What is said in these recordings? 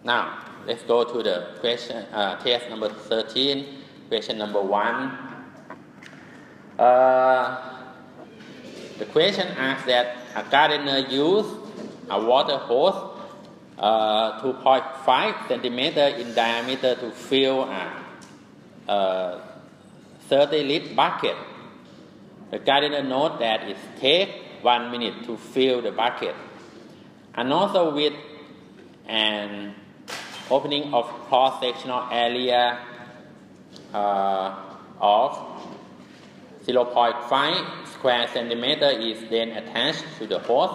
Now, let's go to the question, test number 13, question number 1. The question asks that a gardener used a water hose 2.5 centimeter in diameter to fill a 30-liter bucket. The gardener notes that it takes 1 minute to fill the bucket. And also with an opening of cross-sectional area of 0.5 square centimeter is then attached to the hose.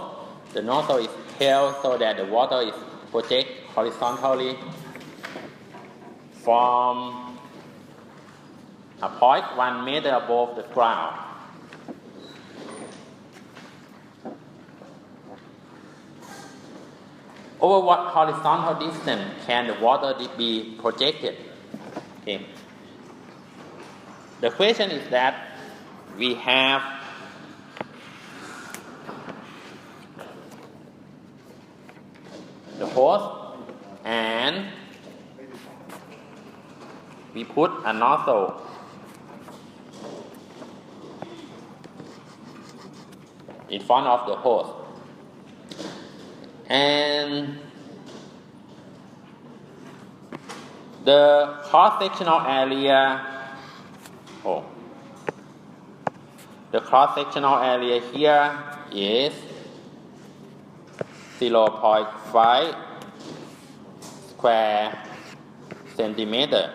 The nozzle is held so that the water is projected horizontally from a point 1 meter above the ground. Over what horizontal distance can the water be projected? Okay. The question is that we have the hose and we put a nozzle in front of the hose. And the cross-sectional area, the cross-sectional area here is 0.5 square centimeter.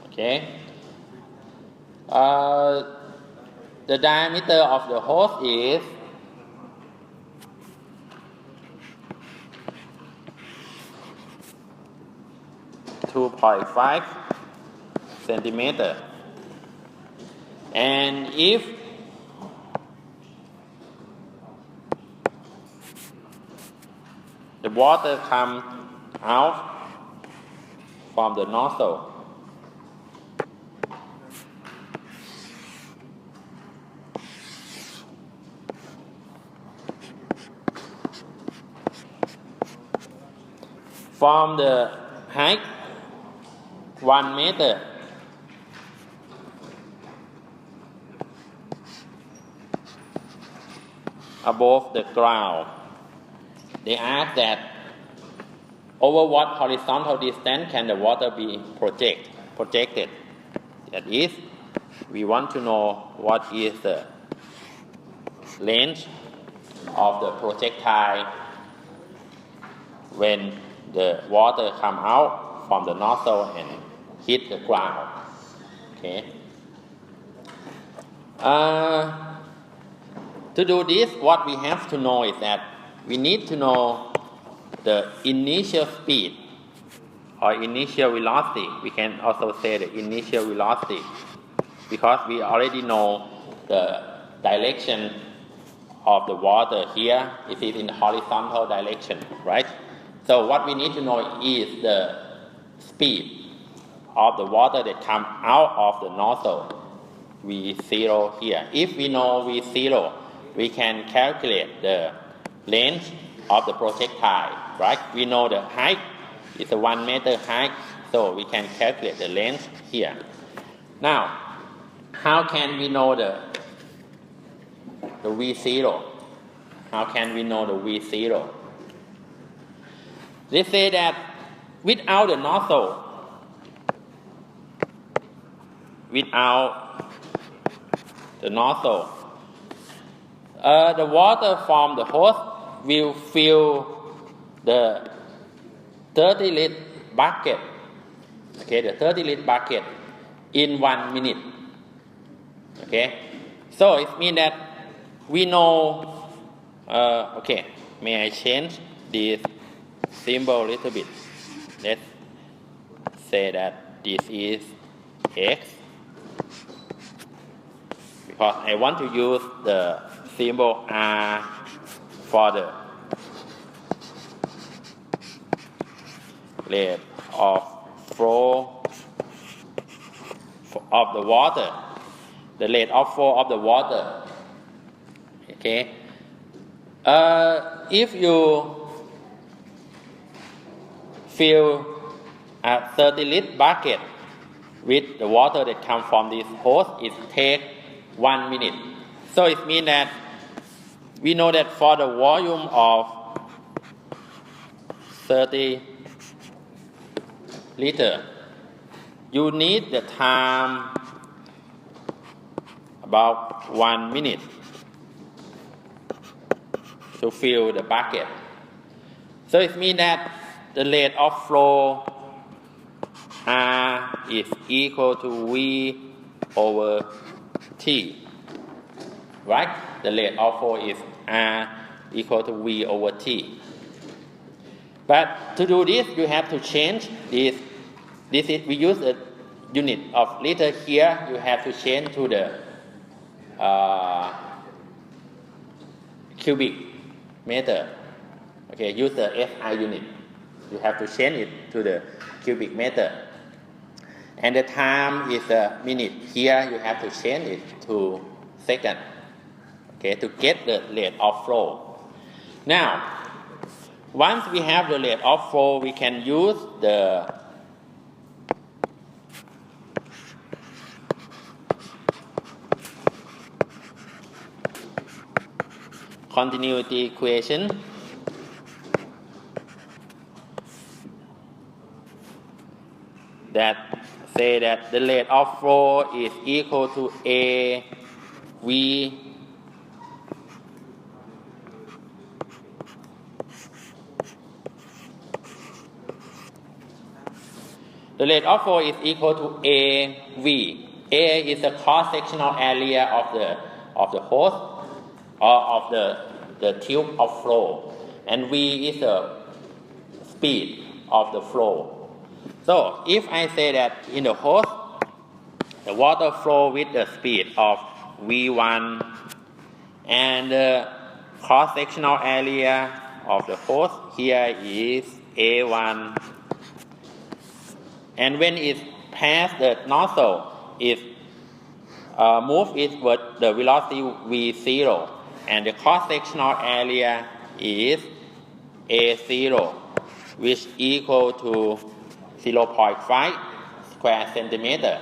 Okay. The diameter of the hose is 2.5 centimeter. And if the water comes out from the nozzle, from the height 1 meter above the ground, they ask that over what horizontal distance can the water be projected. That is, we want to know what is the length of the projectile when the water comes out from the nozzle and hit the ground. Okay. To do this, what we have to know is that we need to know the initial speed or initial velocity. We can also say the initial velocity because we already know the direction of the water here. It is in the horizontal direction, right? So what we need to know is the speed of the water that comes out of the nozzle, V0 here. If we know V0, we can calculate the length of the projectile, right? We know the height is a 1 meter height, so we can calculate the length here. Now, how can we know the V0? How can we know the V0? They say that without the nozzle, the water from the hose will fill the 30-liter bucket. Okay, the 30-liter bucket in 1 minute. Okay, so it means that we know. Okay, may I change this symbol a little bit? Let's say that this is X, because I want to use the symbol R for the rate of flow of the water, the rate of flow of the water. Okay. If you fill a 30-liter bucket with the water that comes from this hose, it takes 1 minute. So it means that we know that for the volume of 30 liter, you need the time about 1 minute to fill the bucket. So it means that the rate of flow R is equal to V over T. Right? The rate of flow is R equal to V over T. But to do this, you have to change this. We use a unit of liter here. You have to change to the cubic meter. Okay, use the SI unit. You have to change it to the cubic meter. And the time is a minute. Here you have to change it to second. Okay, to get the rate of flow. Now, once we have the rate of flow, we can use the continuity equation that say that the rate of flow is equal to A V the rate of flow is equal to AV. A is the cross-sectional area of the hose or of the tube of flow, and V is the speed of the flow. So if I say that in the hose, the water flow with the speed of V1 and the cross-sectional area of the hose here is A1, and when it passes the nozzle, it moves eastward the velocity V0, and the cross-sectional area is A0, which equal to 0.5 square centimeter.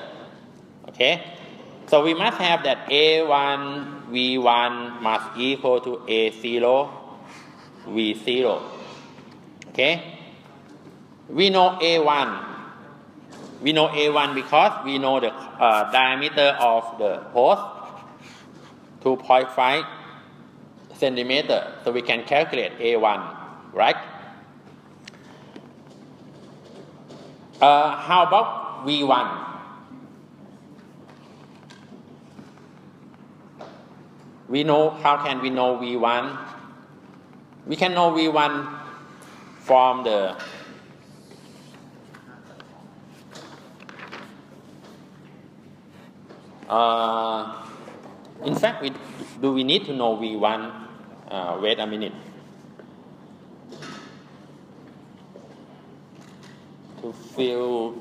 Okay, so we must have that A1 V1 must equal to A0 V0. Okay, we know A1. We know A1 because we know the diameter of the hose, 2.5 centimeter. So we can calculate A1, right? How about V1? We know, how can we know V1? We can know V1 from the in fact, do we need to know V1? Wait a minute. To fill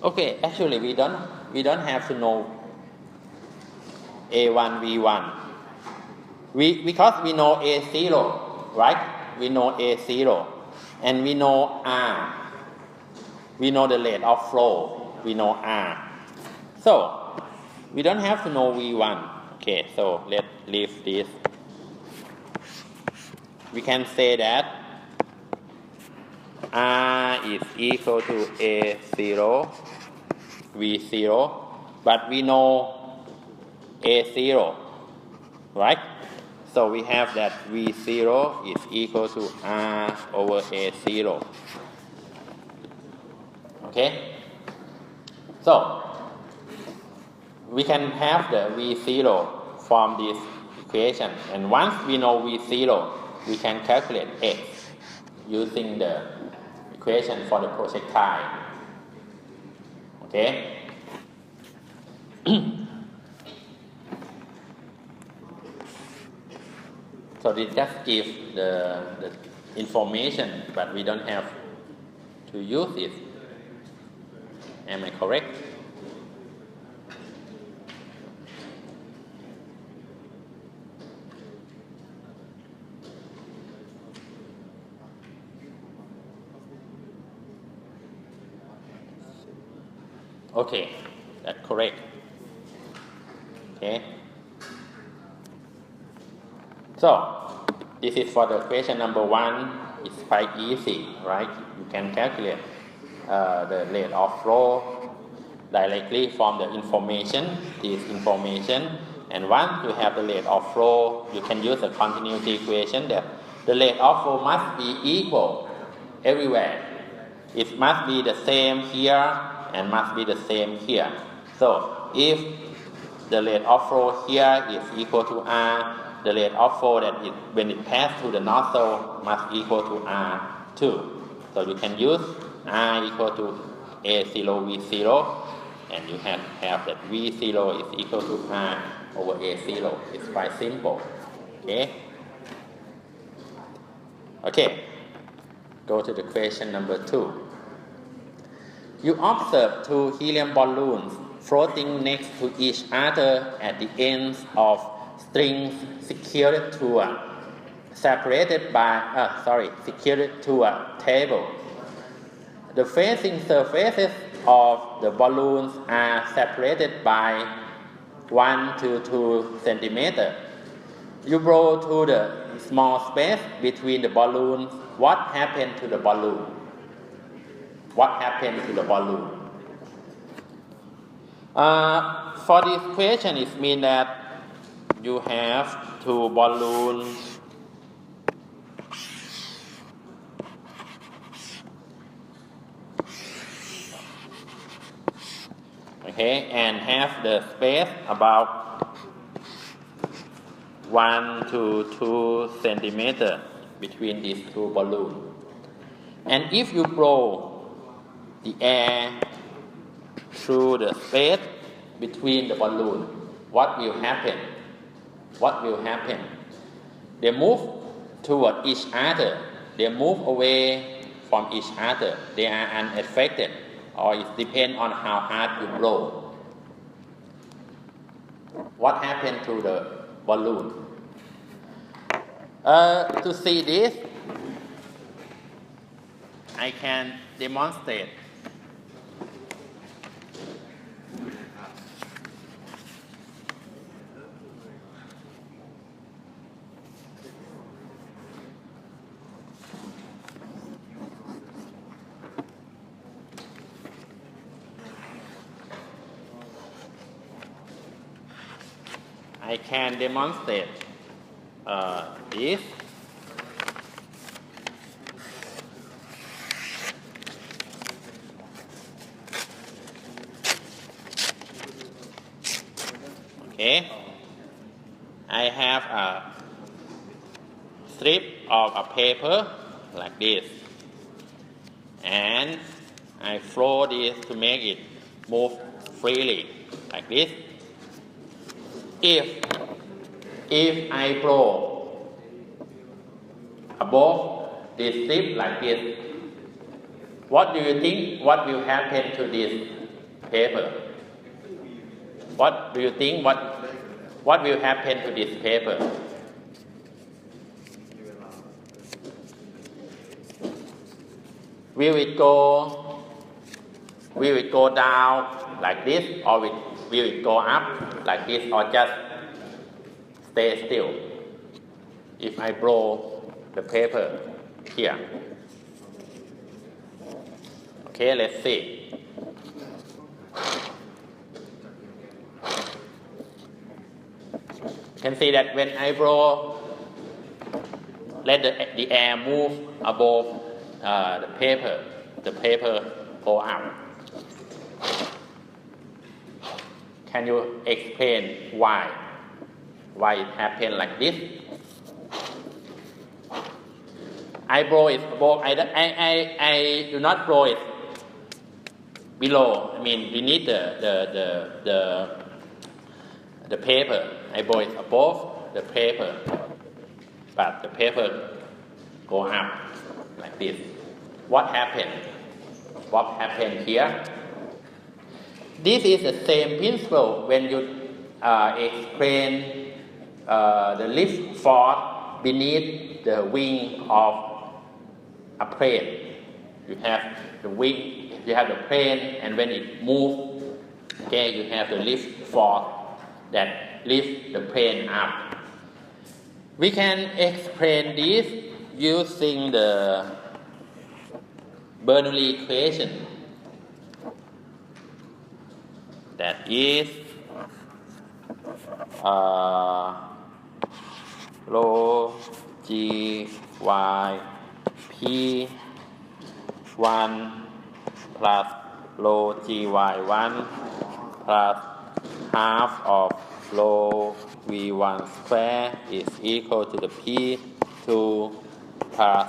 okay, actually we don't have to know A1 V1. Because we know A0, right? We know A0 and we know R. We know the rate of flow. We know R. So we don't have to know V1. Okay, so let's leave this. We can say that R is equal to A0 V0, but we know A0, right? So we have that V0 is equal to R over A0. Okay? So we can have the V0 from this equation, and once we know V0, we can calculate X using the equation for the projectile. Okay? So it just gives the information, but we don't have to use it. Am I correct? Okay, that's correct. Okay. So, this is for the question number 1. It's quite easy, right? You can calculate the rate of flow directly from the information, this information. And once you have the rate of flow, you can use the continuity equation that the rate of flow must be equal everywhere. It must be the same here and must be the same here. So, if the rate of flow here is equal to R, the rate of flow that when it passes through the nozzle must equal to R too. So you can use R equal to A0 V0, and you have that V0 is equal to R over A0. It's quite simple. Okay? Okay. Go to the question number 2. You observe 2 helium balloons floating next to each other at the ends of strings secured to a secured to a table. The facing surfaces of the balloons are separated by 1 to 2 centimeters. You blow to the small space between the balloons. What happened to the balloon? What happened to the balloon? For this question, it means that you have 2 balloons and have the space about 1 to 2 centimeters between these 2 balloons. And if you blow the air through the space between the balloon, what will happen? What will happen? They move toward each other. They move away from each other. They are unaffected, or it depends on how hard you blow. What happened to the balloon? To see this, I can demonstrate. I can demonstrate this. Okay, I have a strip of a paper like this, and I flow this to make it move freely like this. If I blow above this strip like this, what do you think? What will happen to this paper? What do you think? What will happen to this paper? Will it go down like this, or will it go up like this, or just stay still? If I blow the paper here. Okay, let's see. You can see that when I blow, let the air move above the paper go up. Can you explain why it happened like this? I blow it above. I do not blow it below. I mean, beneath the paper. I blow it above the paper, but the paper go up like this. What happened? What happened here? This is the same principle when you explain the lift force beneath the wing of a plane. You have the wing, you have the plane, and when it moves Okay, you have the lift force that lift the plane up. We can explain this using the Bernoulli equation, that is rho g y p 1 plus rho g y 1 plus half of rho v1 square is equal to the p2 plus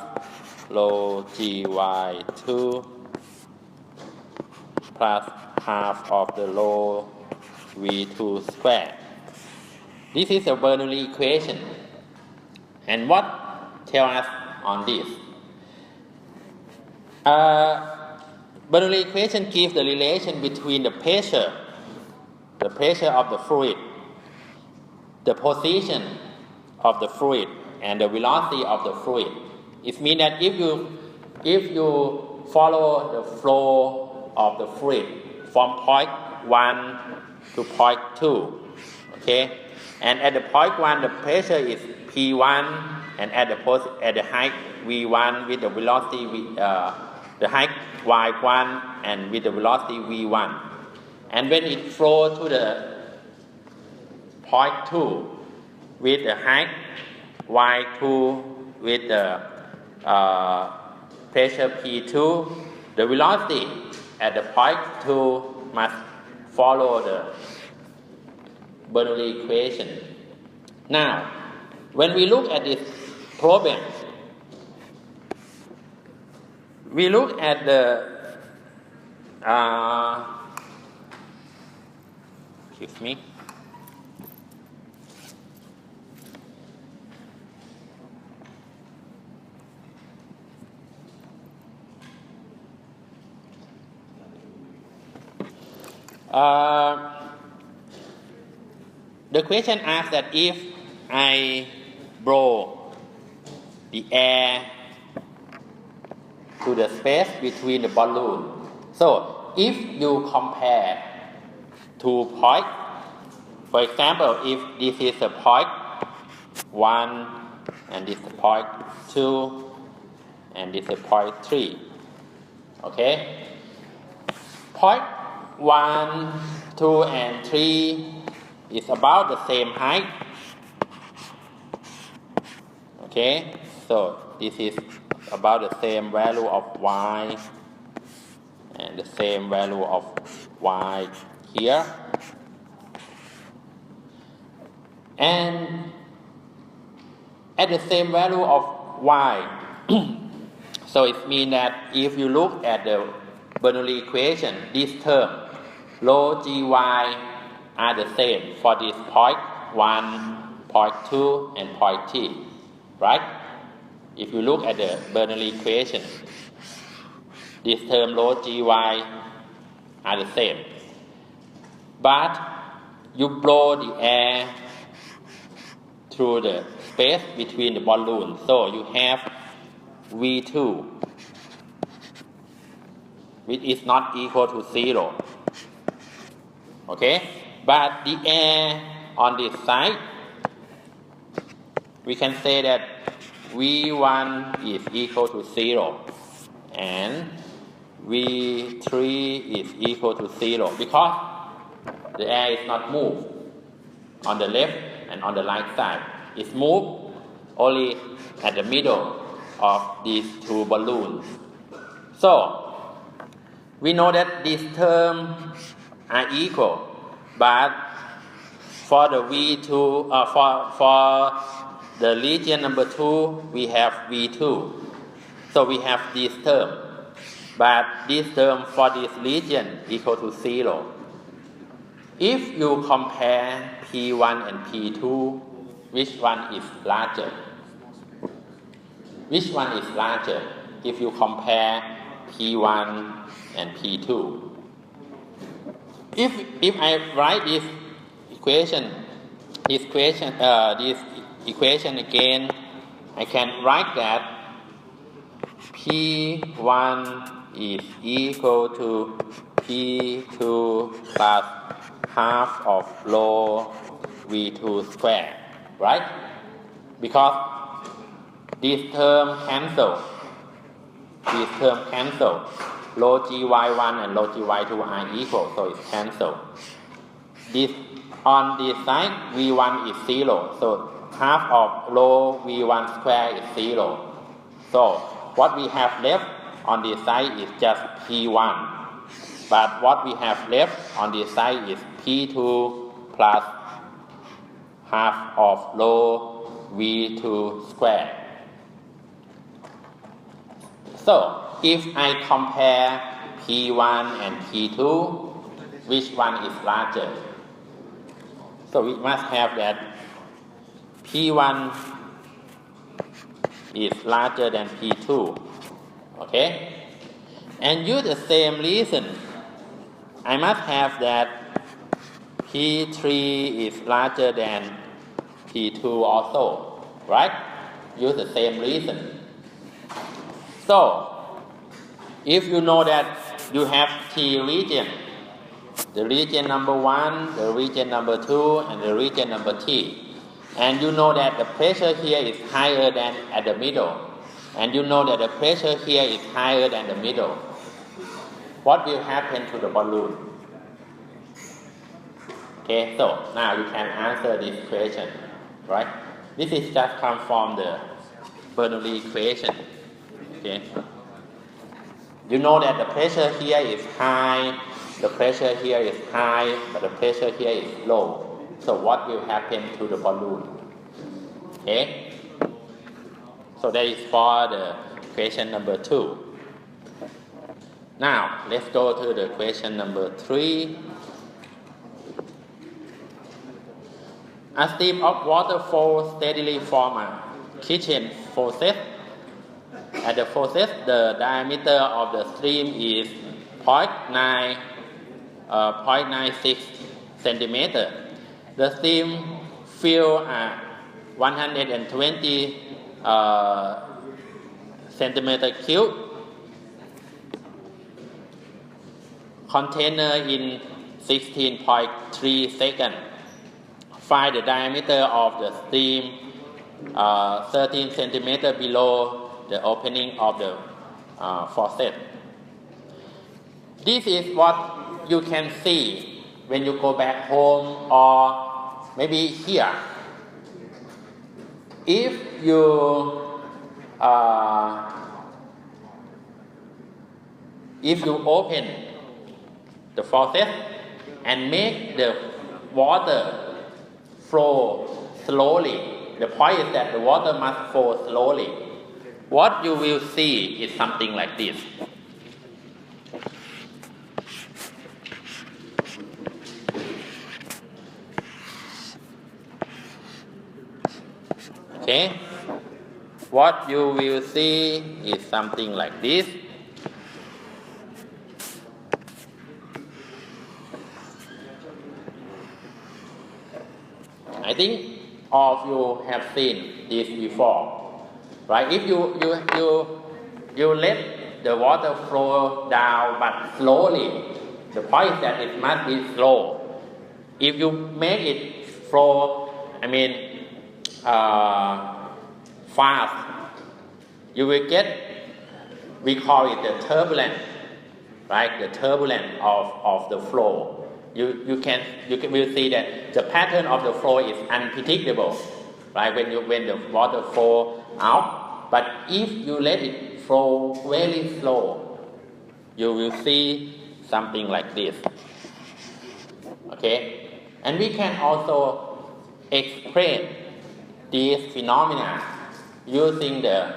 rho gy 2 plus half of the rho v2 square. This is a Bernoulli equation. And what tells us on this? Bernoulli equation gives the relation between the pressure of the fluid, the position of the fluid, and the velocity of the fluid. It means that if you follow the flow of the fluid from point 1 to point 2, okay, and at the point 1 the pressure is P1, and at the height V1 with the velocity the height Y1 and with the velocity V1, and when it flows to the point 2 with the height Y2 with the pressure P2, the velocity at the point 2 must follow the Bernoulli equation. Now, when we look at this problem, we look at the excuse me. The question asks that if I blow the air to the space between the balloon. So if you compare 2 points, for example, if this is a point 1 and this is point 2 and this is point 3, okay? Point 1, 2 and 3 is about the same height, okay? So this is about the same value of y and the same value of y here, and at the same value of y. So it means that if you look at the Bernoulli equation, this term rho gy are the same for this point 1, point 2 and point 3, right? If you look at the Bernoulli equation, this term rho gy are the same. But you blow the air through the space between the balloons, so you have V2, which is not equal to 0. Okay? But the air on this side, we can say that V1 is equal to 0 and V3 is equal to 0 because the air is not moved on the left and on the right side. It's moved only at the middle of these two balloons. So we know that these terms are equal, but for the V2, for the region number 2, we have V2. So we have this term, but this term for this region equal to 0. If you compare P1 and P2, which one is larger? Which one is larger if you compare P1 and P2? If I write this equation again, I can write that P1 is equal to P2 plus half of rho V2 square, right? Because this term cancel. These terms cancel. Rho gy1 and rho gy2 are equal, so it's cancelled. This on this side v1 is 0, so half of rho v1 square is 0. So what we have left on this side is just p1, but what we have left on this side is p2 plus half of rho v2 square. So if I compare p1 and p2, which one is larger? So we must have that P1 is larger than P2, okay? And use the same reason, I must have that P3 is larger than P2 also, right? Use the same reason. So, if you know that you have T region, the region number 1, the region number 2, and the region number T. And you know that the pressure here is higher than at the middle. And you know that the pressure here is higher than the middle. What will happen to the balloon? Okay, so now you can answer this question, right? This is just come from the Bernoulli equation. Okay. You know that the pressure here is high, the pressure here is high, but the pressure here is low. So what will happen to the balloon? Okay? So that is for the question number 2. Now, let's go to the question number 3. A stream of water flows steadily from a kitchen faucet. At the faucet, the diameter of the stream is 0.96 centimeter. The stream fills a 120 centimeter cube container in 16.3 seconds. Find the diameter of the stream 13 centimeter below the opening of the faucet. This is what you can see when you go back home or maybe here. If you open the faucet and make the water flow slowly, the point is that the water must flow slowly. What you will see is something like this. Okay? What you will see is something like this. I think all of you have seen this before, right? If you let the water flow down but slowly, the point is that it must be slow. If you make it flow, fast, you will get, we call it the turbulence, right? The turbulence of the flow. You will see that the pattern of the flow is unpredictable, right? When the water flow out, but if you let it flow very slow, you will see something like this. Okay, and we can also explain these phenomena using the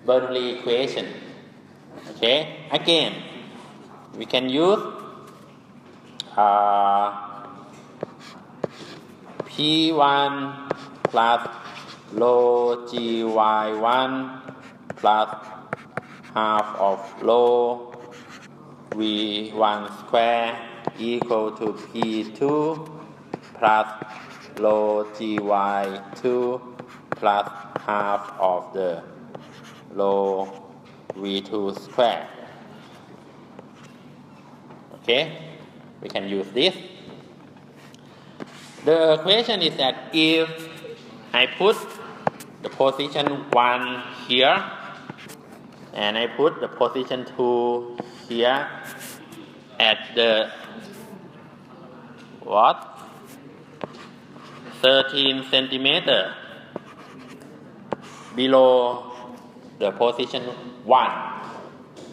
Bernoulli equation. Okay, again, we can use P1 plus rho gy1 plus half of rho v1 square equal to P2 plus rho gy2 plus half of the rho v2 square. Okay, we can use this. The question is that if I put the position 1 here and I put the position 2 here at the 13 centimeter below the position 1.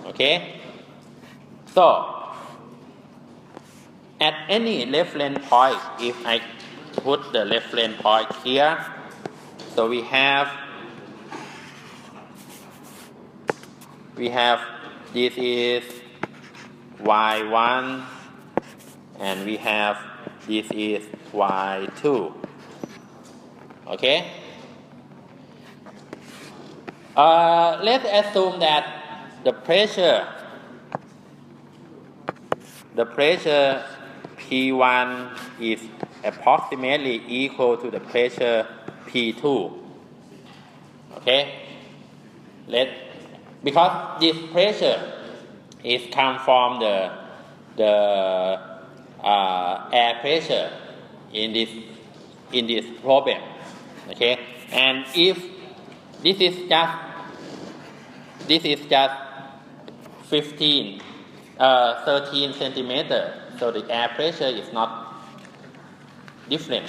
Okay, so at any reference point, if I put the reference point here, so we have this is y1 and we have this is y2. Okay, let's assume that the pressure P1 is approximately equal to the pressure P2. Okay, because this pressure is come from the air pressure in this problem. Okay, and if this is just 13 centimeter, so the air pressure is not different.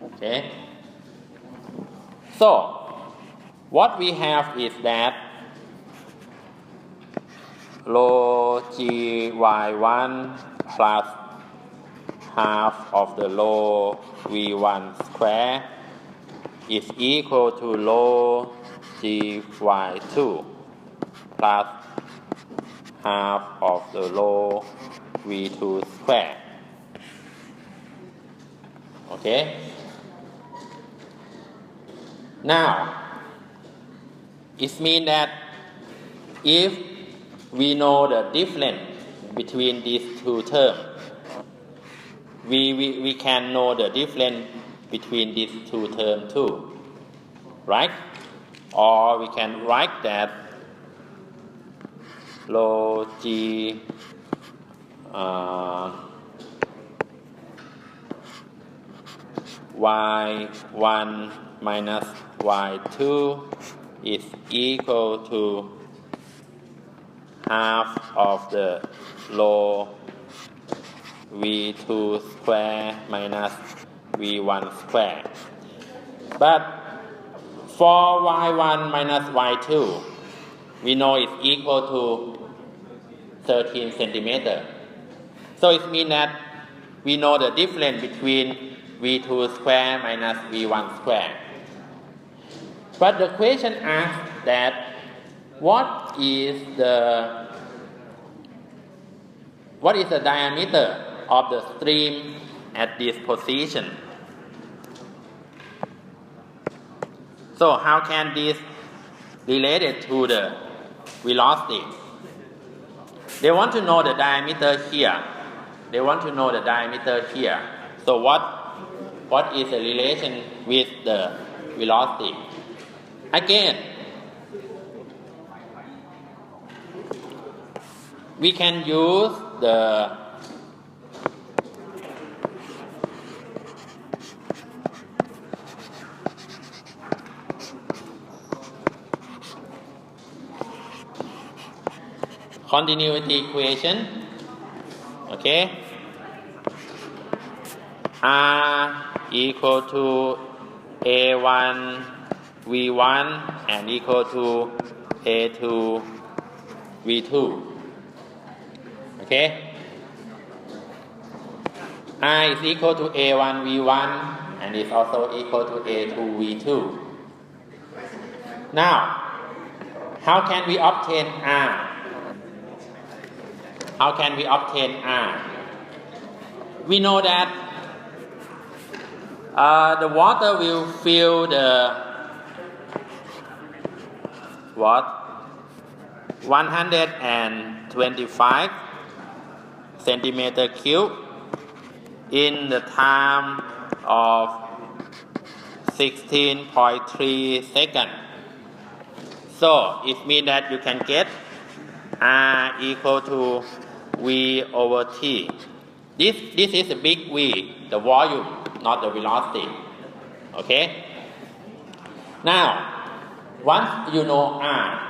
Okay, so what we have is that rho gy1 plus half of the rho v1 square is equal to rho gy2 plus half of the rho v2 square. Okay, now it means that if we know the difference between these two terms, we can know the difference between these two terms too, right? Or we can write that rho g y1 minus y2 is equal to half of the rho v2 square minus v1 square. But for y1 minus y2, we know it's equal to 13 centimeter. So it means that we know the difference between v2 square minus v1 square. But the question asks that what is the diameter of the stream at this position? So how can this related to the velocity? They want to know the diameter here. So what is the relation with the velocity? Again, we can use the continuity equation. Okay, R equal to A1 V1 and equal to A2 V2. Okay, I is equal to A1 V1 and is also equal to A2 V2. Now, how can we obtain R? We know that the water will fill the 125 centimeter cube in the time of 16.3 seconds. So it means that you can get R equal to V over T. This is a big V, the volume, not the velocity. Okay? Now, once you know R,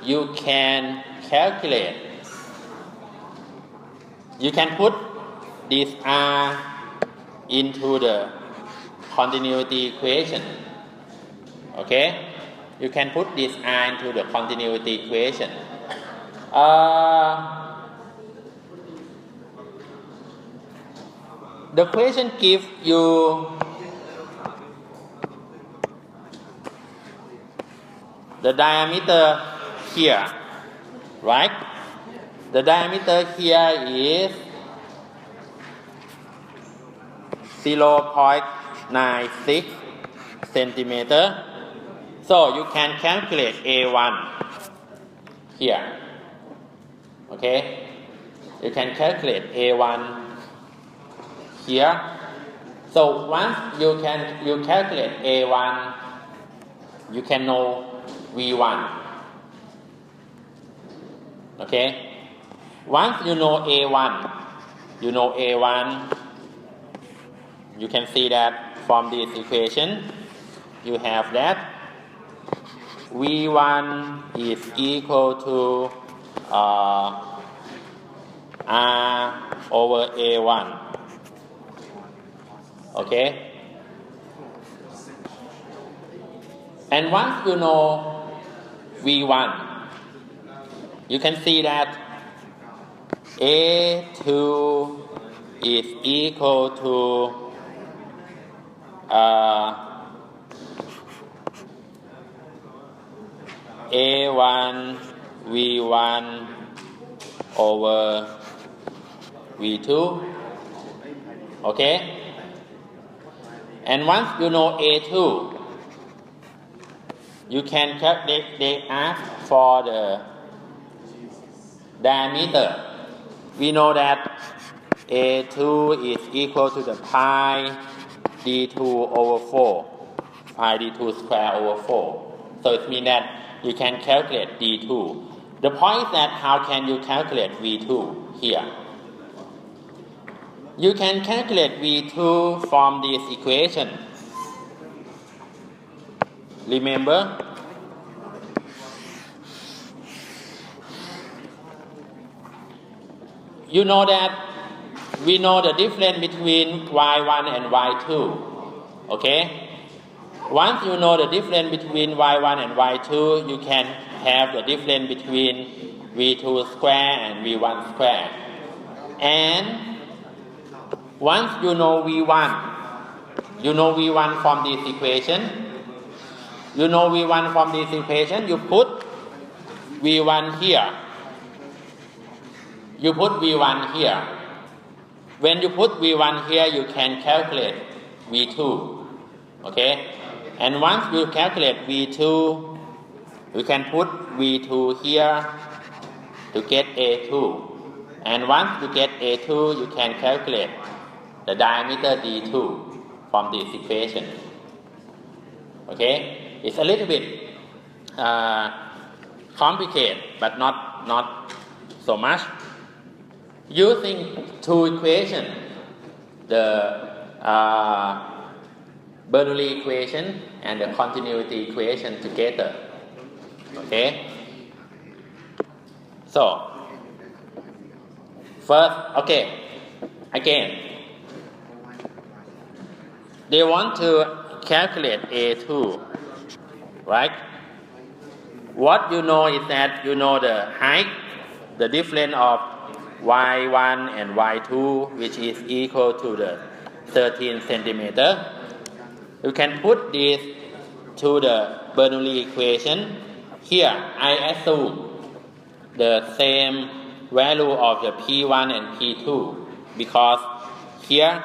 you can calculate. You can put this R into the continuity equation. Okay? You can put this R into the continuity equation. The question gives you the diameter here, right? The diameter here is 0.96 centimeter. So you can calculate A1 here. Okay? You can calculate A1 here. So once you calculate A1, you can know V1. Okay? Once you know A1, you can see that from this equation, you have that V1 is equal to R over A1. Okay? And once you know V1, you can see that A2 is equal to A1 V1 over V2. Okay? And once you know A2, you can they ask for the diameter. We know that A2 is equal to the pi d2 over 4, pi d2 square over 4. So it means that you can calculate d2. The point is that how can you calculate V2 here? You can calculate V2 from this equation. Remember? You know that we know the difference between y1 and y2. Okay? Once you know the difference between y1 and y2, you can have the difference between v2 square and v1 square. And once you know v1 from this equation. You know v1 from this equation. You put v1 here. When you put v1 here, you can calculate v2. Okay? And once you calculate v2, you can put v2 here to get a2. And once you get a2, you can calculate the diameter d2 from this equation. Okay? It's a little bit complicated, but not so much. Using two equations, the Bernoulli equation and the continuity equation together. Okay? So, first, again, they want to calculate A2, right? What you know is that you know the height, the difference of y1 and y2, which is equal to the 13 centimeter. You can put this to the Bernoulli equation. Here, I assume the same value of the P1 and P2 because here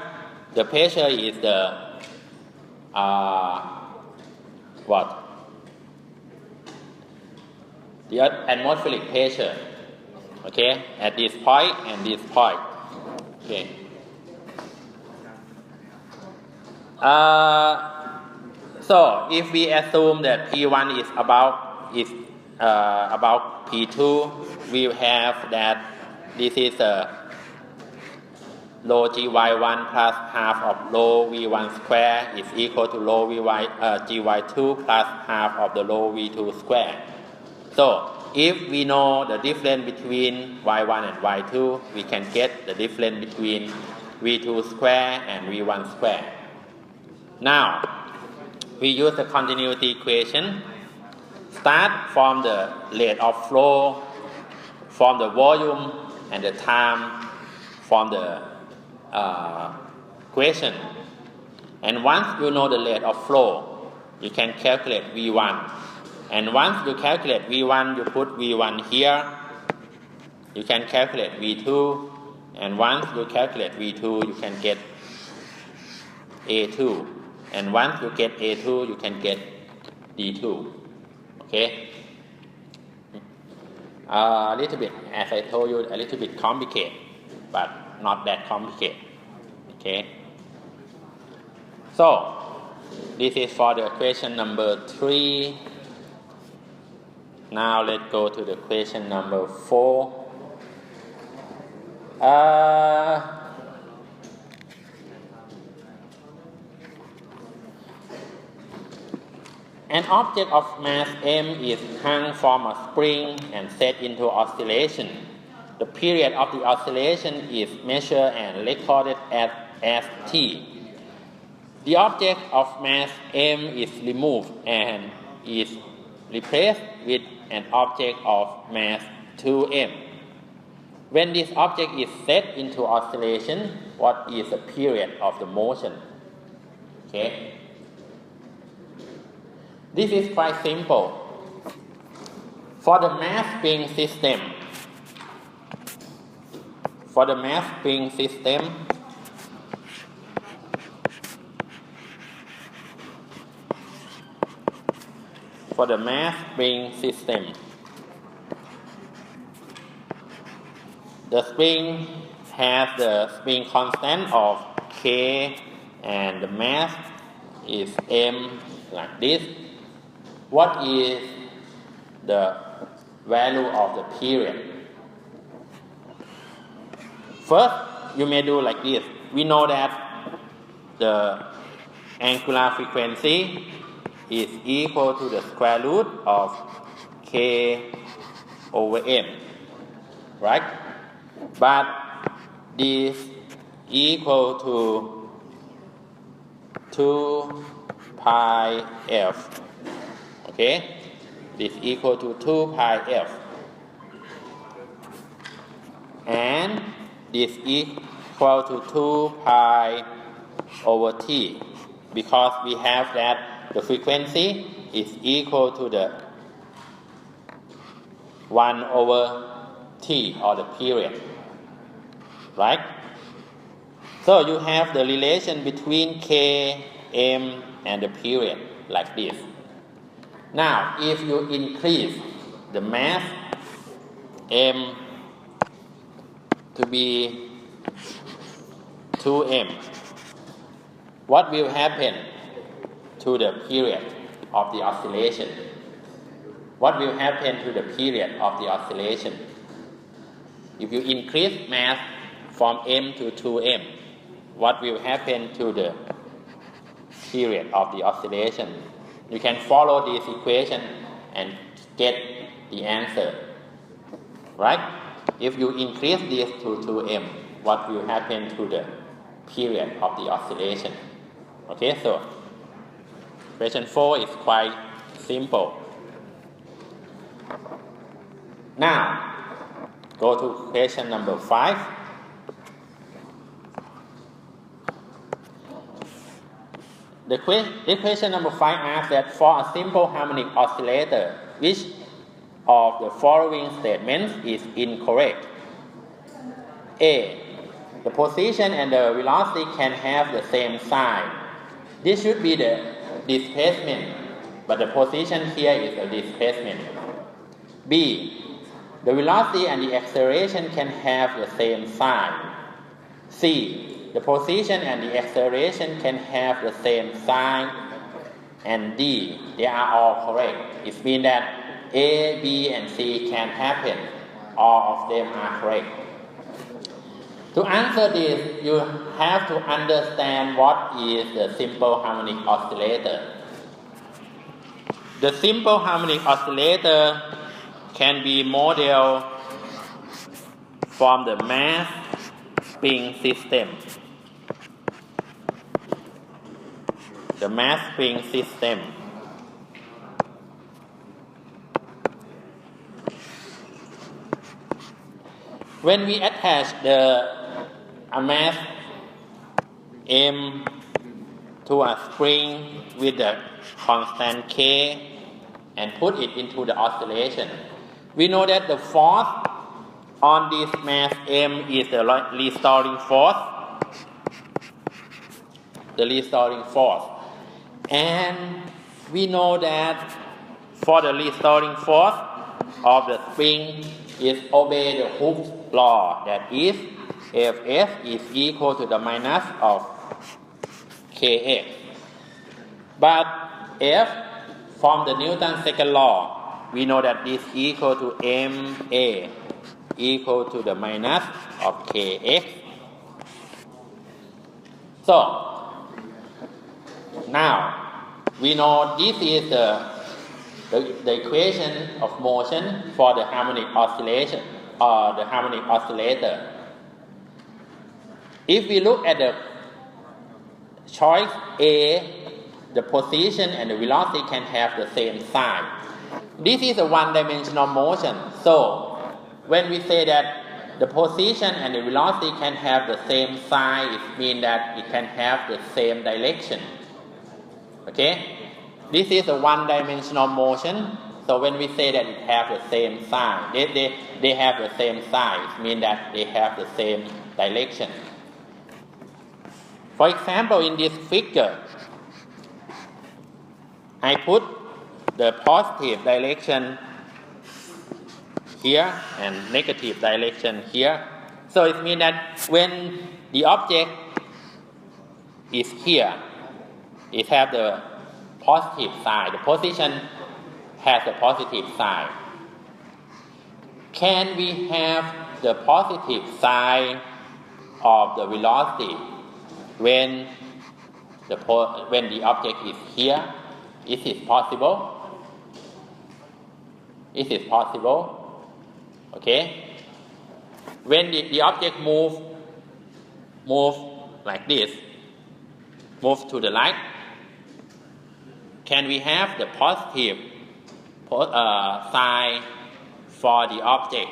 the pressure is the the atmospheric pressure, okay, at this point and this point. Okay. So if we assume that P1 is about P2, we have that this is a rho gy1 plus half of rho v1 square is equal to rho gy2 plus half of the rho v2 square. So if we know the difference between y1 and y2, we can get the difference between v2 square and v1 square. Now, we use the continuity equation. Start from the rate of flow, from the volume, and the time from the equation. And once you know the rate of flow, you can calculate V1. And once you calculate V1, you put V1 here. You can calculate V2. And once you calculate V2, you can get A2. And once you get A2, you can get D2. Okay? A little bit, as I told you, a little bit complicated, but not that complicated. Okay? So, this is for the question number 3. Now let's go to the question number 4. An object of mass m is hung from a spring and set into oscillation. The period of the oscillation is measured and recorded as t. The object of mass m is removed and is replaced with an object of mass 2m. When this object is set into oscillation, what is the period of the motion? Okay. This is quite simple. For the mass spring system, for the mass spring system, the spring has the spring constant of K and the mass is M like this. What is the value of the period? First, you may do like this. We know that the angular frequency is equal to the square root of K over M, right? But this equal to 2 pi f. Okay? This equal to 2 pi f. And this equal to 2 pi over t, because we have that the frequency is equal to the 1 over t, or the period, right? So you have the relation between k, m, and the period like this. Now, if you increase the mass m to be 2m, what will happen to the period of the oscillation? What will happen to the period of the oscillation? If you increase mass from m to 2m, what will happen to the period of the oscillation? You can follow this equation and get the answer, right? If you increase this to 2m, what will happen to the period of the oscillation? Okay, so question 4 is quite simple. Now, go to question number 5. The question number 5 asks that for a simple harmonic oscillator, which of the following statements is incorrect? A. The position and the velocity can have the same sign. This should be the displacement, but the position here is a displacement. B. The velocity and the acceleration can have the same sign. C. The position and the acceleration can have the same sign. And D. They are all correct. It means that A, B, and C can happen. All of them are correct. To answer this, you have to understand what is the simple harmonic oscillator. The simple harmonic oscillator can be modeled from the mass spring system. The mass spring system. When we attach a mass M to a spring with a constant K and put it into the oscillation, we know that the force on this mass M is the restoring force. The restoring force. And we know that for the restoring force of the spring is obey the Hooke's law, that is Fs is equal to the minus of Kx. But F from the Newton's second law, we know that this equal to Ma equal to the minus of Kx. So now we know this is the equation of motion for the harmonic oscillation or the harmonic oscillator. If we look at the choice A, the position and the velocity can have the same sign. This is a one-dimensional motion. So when we say that the position and the velocity can have the same sign, it means that it can have the same direction. Okay? This is a one-dimensional motion. So when we say that it have the same sign, they have the same sign, it means that they have the same direction. For example, in this figure, I put the positive direction here and negative direction here. So it means that when the object is here, it has the positive side. The position has a positive side. Can we have the positive side of the velocity when the object is here? Is it possible? Is it possible? Okay. When the object move like this, move to the right, can we have the positive sign for the object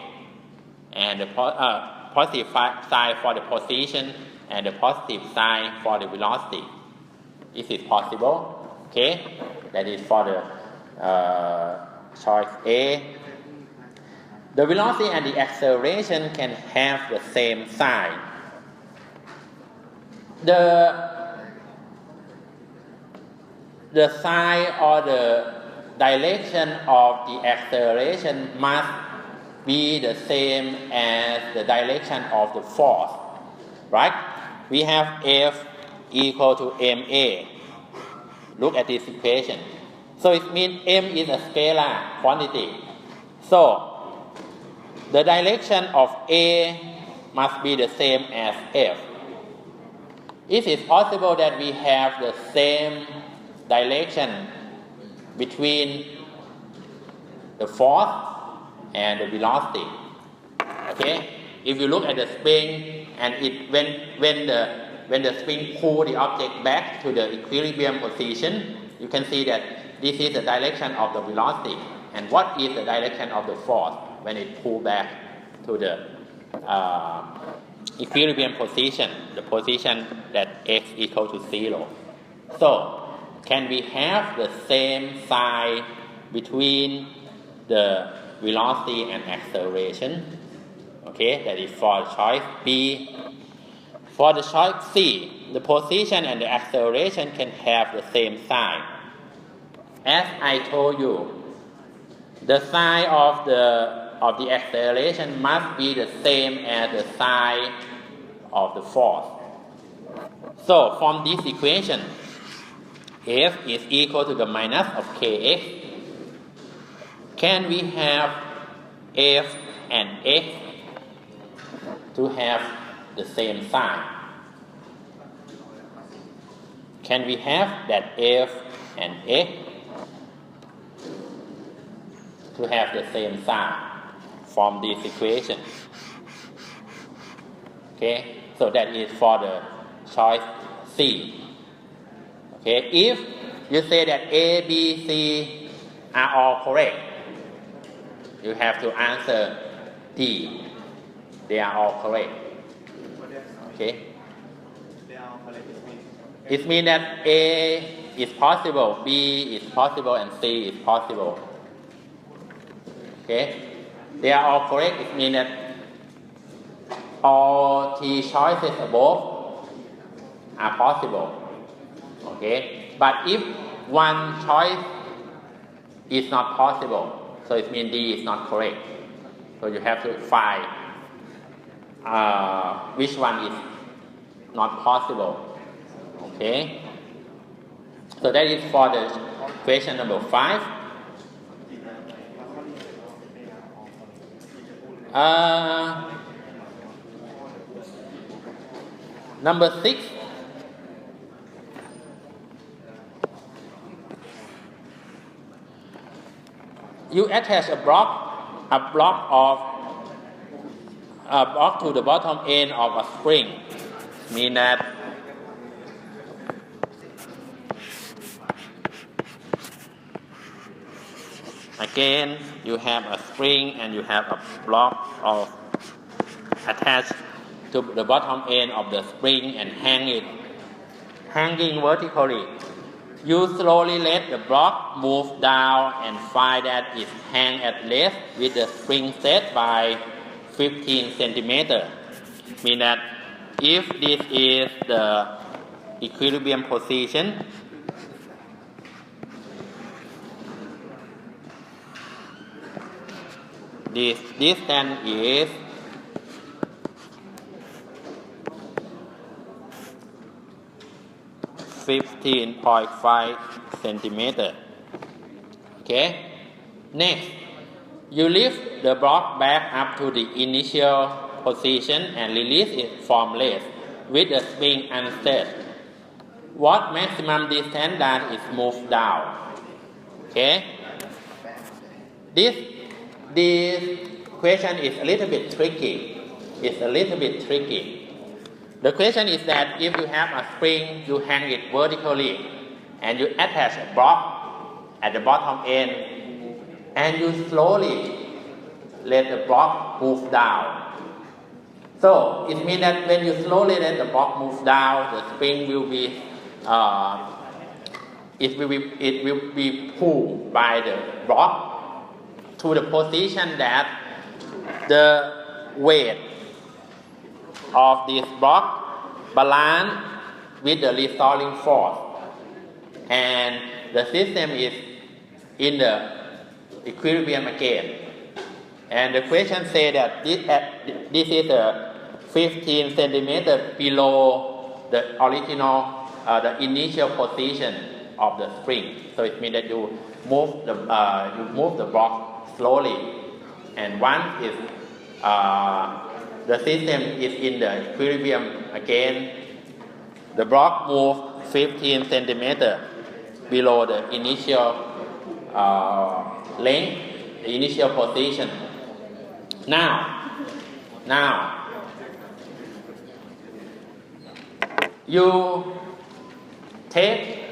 and the positive sign for the position and the positive sign for the velocity? Is it possible? Okay, that is for the choice A. The velocity and the acceleration can have the same sign. The sign or the direction of the acceleration must be the same as the direction of the force, right? We have F equal to ma. Look at this equation. So it means m is a scalar quantity. So the direction of A must be the same as F. Is it possible that we have the same direction between the force and the velocity? Okay? If you look at the spring and when the spring pulls the object back to the equilibrium position, you can see that this is the direction of the velocity. And what is the direction of the force when it pulls back to the equilibrium position, the position that x equal to 0. So, can we have the same sign between the velocity and acceleration? Okay, that is for choice B. For the choice C, the position and the acceleration can have the same sign. As I told you, the sign of the acceleration must be the same as the sign of the force. So from this equation, F is equal to the minus of Kx. Can we have F and X to have the same sign? Can we have that F and X to have the same sign from this equation? Okay, so that is for the choice C. Okay, if you say that A, B, C are all correct, you have to answer D. They are all correct. Okay. It means that A is possible, B is possible, and C is possible. Okay. They are all correct. It means that all three choices above are possible. Okay. But if one choice is not possible, so it means D is not correct. So you have to find which one is not possible. Okay. So that is for the question number 5. Number 6. You attach a block to the bottom end of a spring, mean that again you have a spring and you have a block of attached to the bottom end of the spring and hanging vertically. You slowly let the block move down and find that it hangs at rest with the spring set by 15 centimeters. Mean that if this is the equilibrium position, this distance is 15.5 centimeters. Okay. Next, you lift the block back up to the initial position and release it from rest with the spring unset. What maximum distance that is moved down? Okay. This question is a little bit tricky. It's a little bit tricky. The question is that if you have a spring, you hang it vertically and you attach a block at the bottom end and you slowly let the block move down. So it means that when you slowly let the block move down, the spring will be it will be pulled by the block to the position that the weight of this block balance with the restoring force, and the system is in the equilibrium again. And the question says that this is 15 centimeters below the original, the initial position of the spring. So it means that you move the block slowly, and once is the system is in the equilibrium again, the block moves 15 centimeters below the initial length, the initial position. Now, you take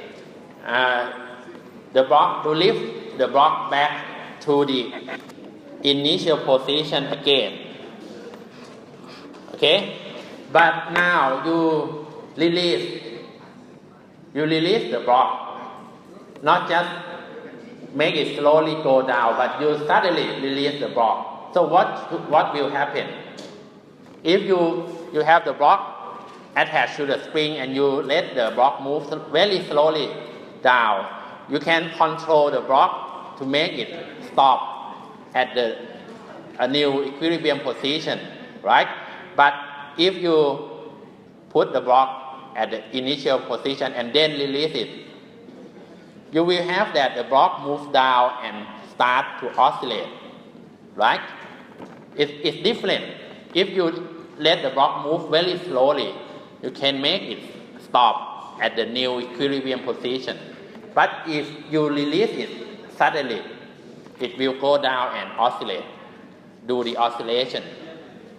the block to lift the block back to the initial position again. Okay, but now you release the block, not just make it slowly go down, but you suddenly release the block. So what will happen? If you have the block attached to the spring and you let the block move very slowly down, you can control the block to make it stop at a new equilibrium position, right? But if you put the block at the initial position and then release it, you will have that the block moves down and start to oscillate, right? It's different. If you let the block move very slowly, you can make it stop at the new equilibrium position. But if you release it suddenly, it will go down and oscillate, do the oscillation,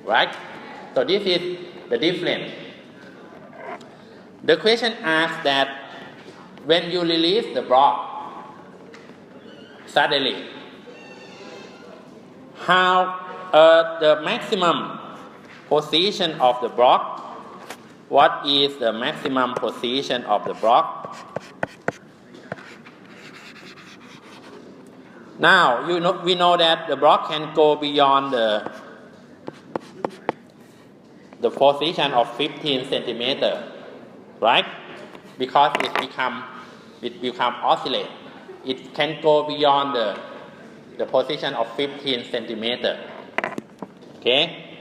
right? So this is the difference. The question asks that when you release the block suddenly, how the maximum position of the block, what is the maximum position of the block? Now, we know that the block can go beyond the position of 15 centimeter, right? Because it become oscillate. It can go beyond the position of 15 centimeter. Okay?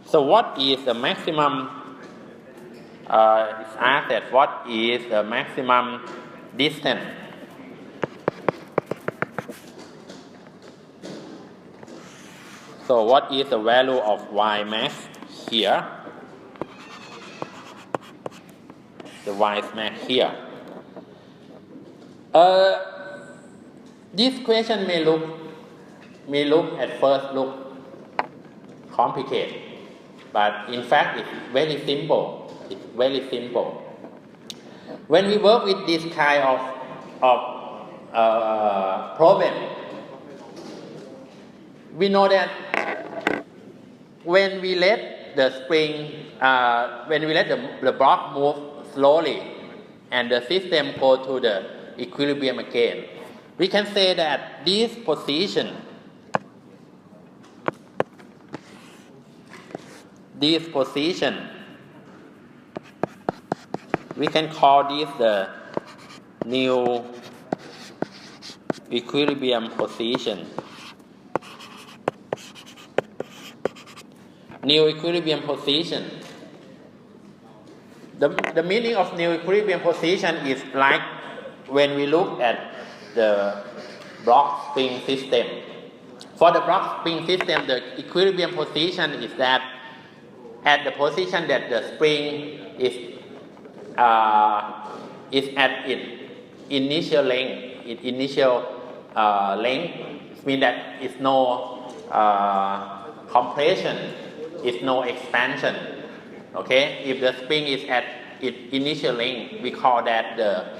So what is the maximum? It's asked that what is the maximum distance? So what is the value of Y max here? The Y max here. This question may look at first look complicated, but in fact it's very simple. It's very simple. When we work with this kind of problem, we know that when we let the spring, when we let the block move slowly, and the system go to the equilibrium again, we can say that this position, we can call this the new equilibrium position. New equilibrium position. The meaning of new equilibrium position is like when we look at the block spring system. For the block spring system, the equilibrium position is that at the position that the spring is at its initial length. Its initial length means that it's no compression, it's no expansion. Okay, if the spring is at its initial length, we call that the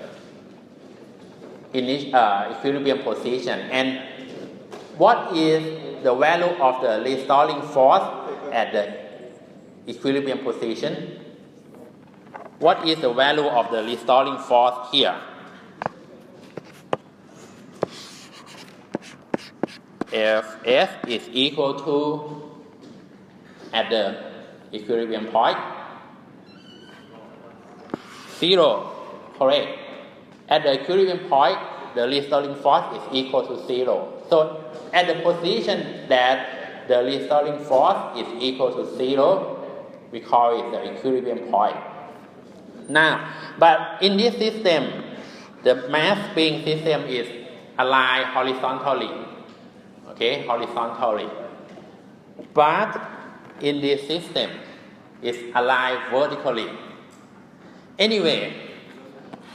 equilibrium position. And what is the value of the restoring force at the equilibrium position? What is the value of the restoring force here? If F is equal to, at the equilibrium point, 0, correct. At the equilibrium point, the restoring force is equal to 0. So at the position that the restoring force is equal to 0, we call it the equilibrium point. Now, but in this system, the mass spring system is aligned horizontally. Okay, horizontally. But in this system, it's aligned vertically. Anyway,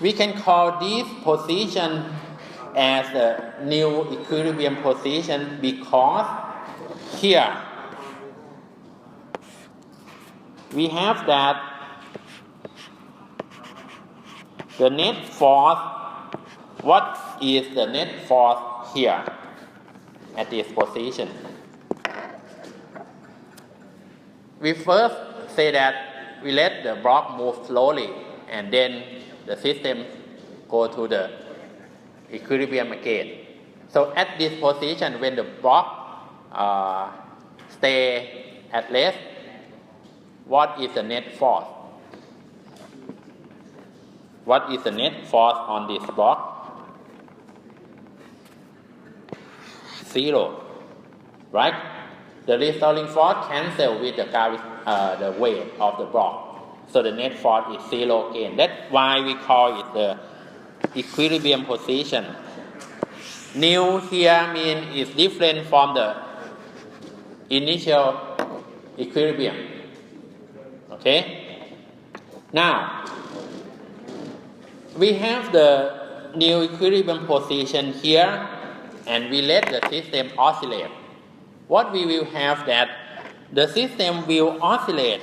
we can call this position as the new equilibrium position because here we have that the net force, what is the net force here at this position? We first say that we let the block move slowly and then the system go to the equilibrium again. So at this position, when the block stay at rest, what is the net force? What is the net force on this block? 0, right? The restoring force cancel with the weight of the block. So the net force is 0 again. That's why we call it the equilibrium position. Nu here means is different from the initial equilibrium. Okay? Now, we have the new equilibrium position here, and we let the system oscillate. What we will have that the system will oscillate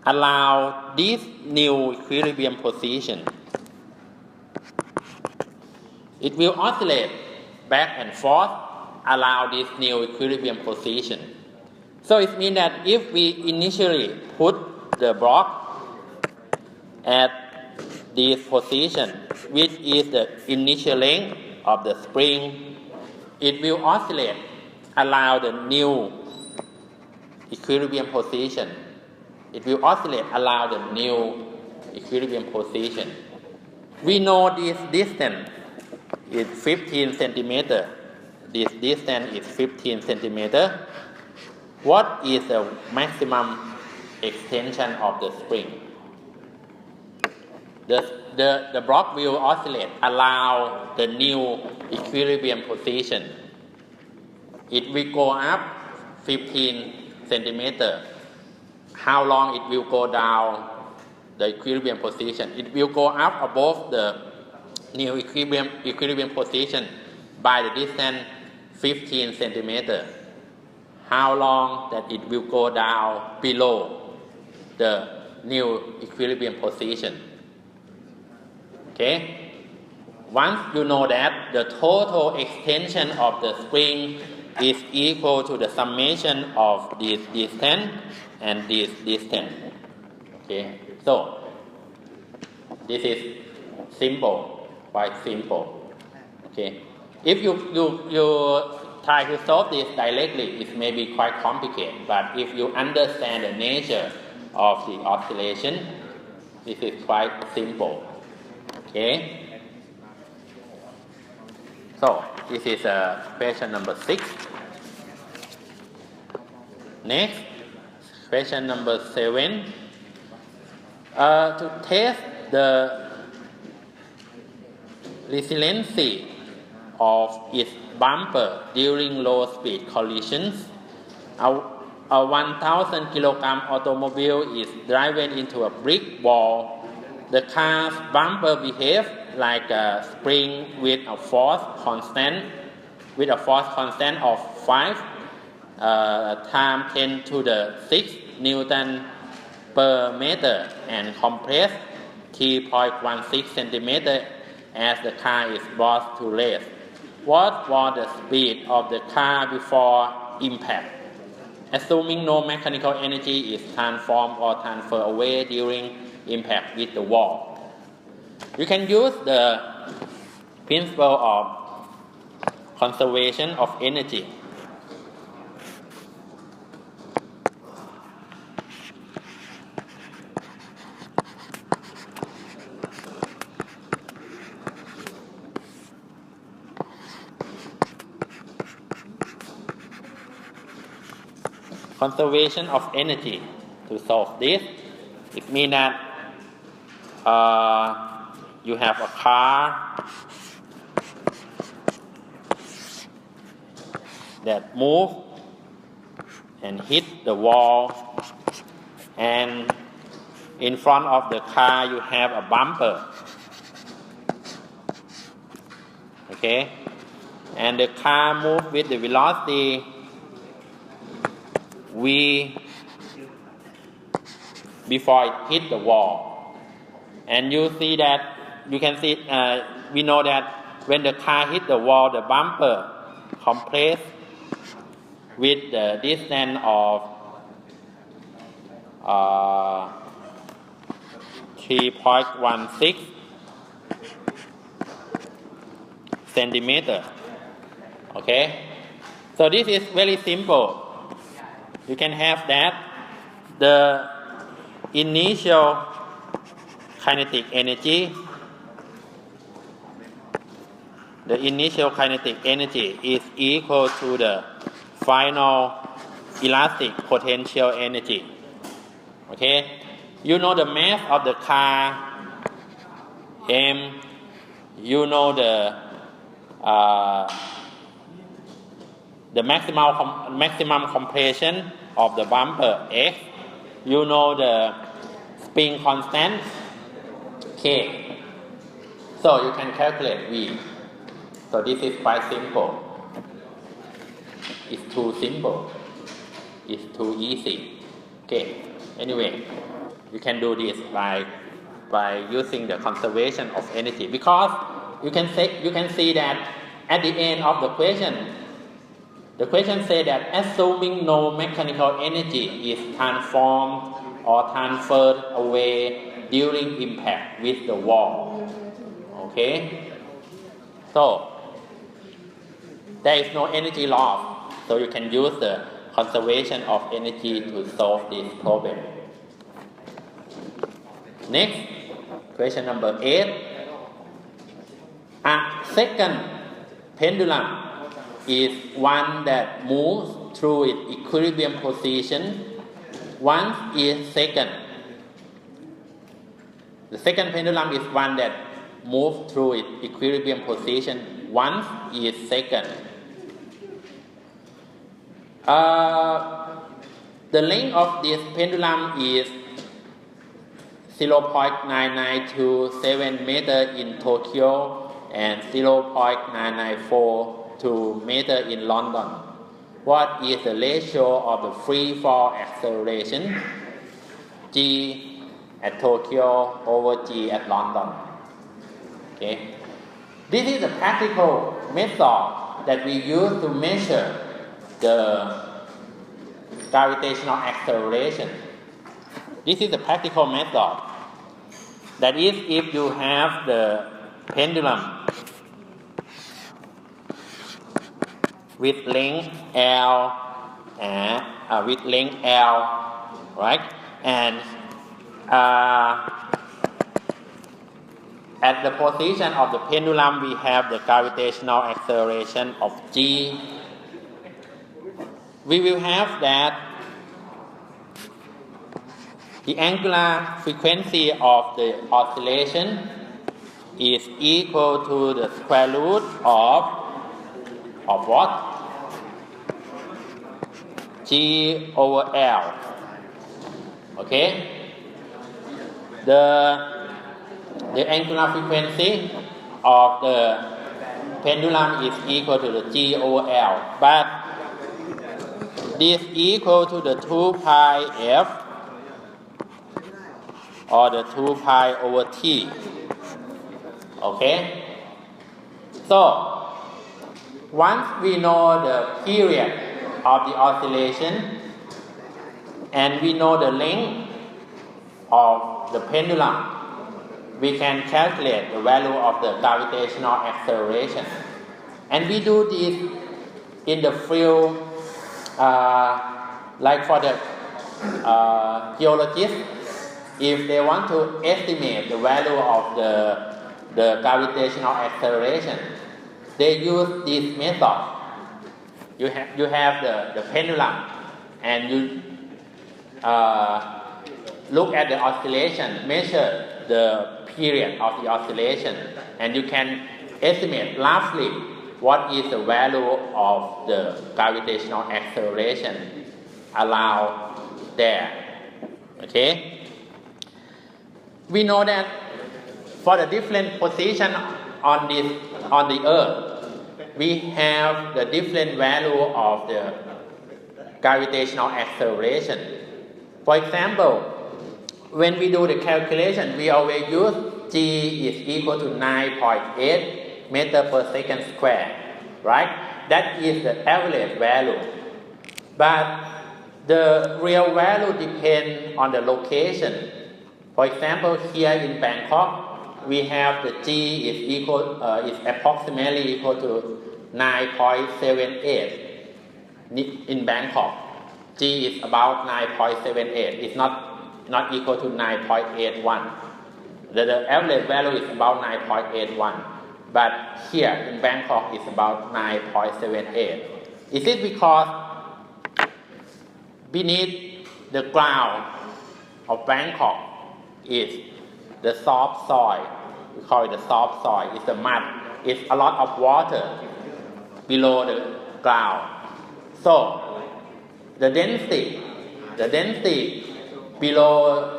allow this new equilibrium position. It will oscillate back and forth, allow this new equilibrium position. So it means that if we initially put the block at this position, which is the initial length of the spring, it will oscillate, allow the new equilibrium position. It will oscillate, allow the new equilibrium position. We know this distance is 15 centimeter. This distance is 15 centimeter. What is the maximum extension of the spring? The block will oscillate, allow the new equilibrium position. It will go up 15 centimeter. How long it will go down the equilibrium position? It will go up above the new equilibrium position by the distance 15 centimeter. How long that it will go down below the new equilibrium position? Okay? Once you know that, the total extension of the spring is equal to the summation of this distance and this distance. Okay? So, this is simple, quite simple. Okay? If you try to solve this directly, it may be quite complicated, but if you understand the nature of the oscillation, this is quite simple. Okay? So, this is question number 6. Next, question number 7. To test the resiliency of its bumper during low speed collisions, a 1,000 kilogram automobile is driven into a brick wall. The car's bumper behaves like a spring with a force constant of 5 times 10 to the 6 Newton per meter and compress 3.16 centimeter as the car is brought to rest. What was the speed of the car before impact? Assuming no mechanical energy is transformed or transferred away during impact with the wall. You can use the principle of conservation of energy. Conservation of energy to solve this. It means that you have a car that moves and hit the wall, and in front of the car you have a bumper. Okay? And the car moves with the velocity v before it hit the wall. And you see that, we know that when the car hit the wall, the bumper compressed with the distance of 3.16 centimeter. Okay? So this is very simple. You can have that the initial kinetic energy is equal to the final elastic potential energy. Okay? You know the mass of the car, m. You know the uh, the maximum compression of the bumper X. You know the spring constant K. So you can calculate V. So this is quite simple. It's too simple. It's too easy. Okay. Anyway, you can do this by using the conservation of energy, because you can see that at the end of the question says that assuming no mechanical energy is transformed or transferred away during impact with the wall. Okay? So there is no energy loss, so you can use the conservation of energy to solve this problem. Next, question number 8. A second pendulum is one that moves through its equilibrium position once each second. The second pendulum is one that moves through its equilibrium position once each second. The length of this pendulum is 0.9927 meter in Tokyo and 0.994 meter in London. What is the ratio of the free fall acceleration G at Tokyo over G at London? Okay. This is a practical method that we use to measure the gravitational acceleration. This is a practical method. That is, if you have the pendulum with length L, right? And at the position of the pendulum, we have the gravitational acceleration of G. We will have that the angular frequency of the oscillation is equal to the square root of what? G over L. Okay? The angular frequency of the pendulum is equal to the G over L, but this equal to the 2 pi F or the 2 pi over T. Okay? So, once we know the period of the oscillation and we know the length of the pendulum, we can calculate the value of the gravitational acceleration. And we do this in the field, like for the geologists, if they want to estimate the value of the gravitational acceleration, they use this method. You have the pendulum, and you look at the oscillation, measure the period of the oscillation, and you can estimate roughly what is the value of the gravitational acceleration allowed there. Okay? We know that for the different position on the Earth, we have the different value of the gravitational acceleration. For example, when we do the calculation, we always use G is equal to 9.8 meter per second square, right? That is the average value. But the real value depends on the location. For example, here in Bangkok, we have the G is approximately equal to 9.78 in Bangkok. G is about 9.78. It's not equal to 9.81. The average value is about 9.81. But here in Bangkok, it's about 9.78. Is it because beneath the ground of Bangkok is the soft soil? We call it the soft soil. It's the mud. is a lot of water below the ground. So the density below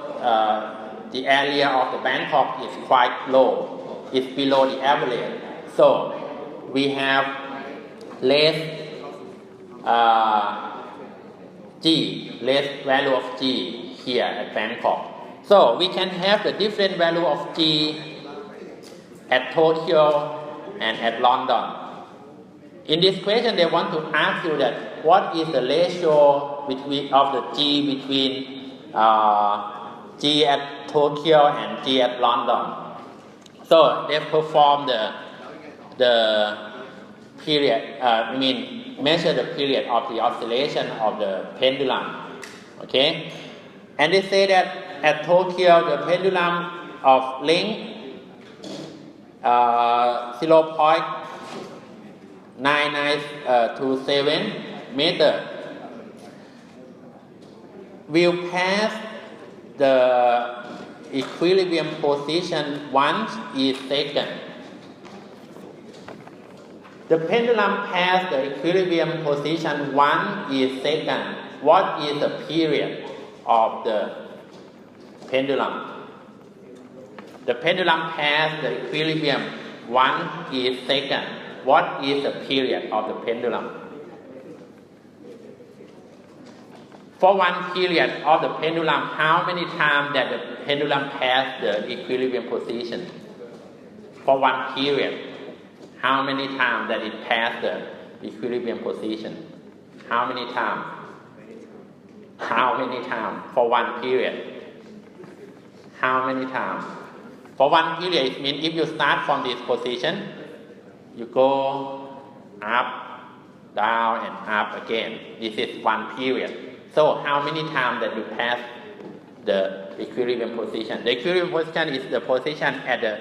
the area of the Bangkok is quite low. It's below the average. So we have less less value of G here at Bangkok. So we can have the different value of G at Tokyo and at London. In this question, they want to ask you that what is the ratio of the G between G at Tokyo and G at London. So they perform the period, measure the period of the oscillation of the pendulum. Okay, and they say that at Tokyo the pendulum of length 0.9927 meter will pass the equilibrium position once each second. The pendulum passes the equilibrium position once each second. What is the period of the pendulum? The pendulum passes the equilibrium once each second. What is the period of the pendulum? For one period of the pendulum, how many times that the pendulum passes the equilibrium position? For one period, how many times that it passes the equilibrium position? How many times? How many times for one period? How many times? For one period, it means if you start from this position, you go up, down, and up again. This is one period. So how many times that you pass the equilibrium position? The equilibrium position is the position at the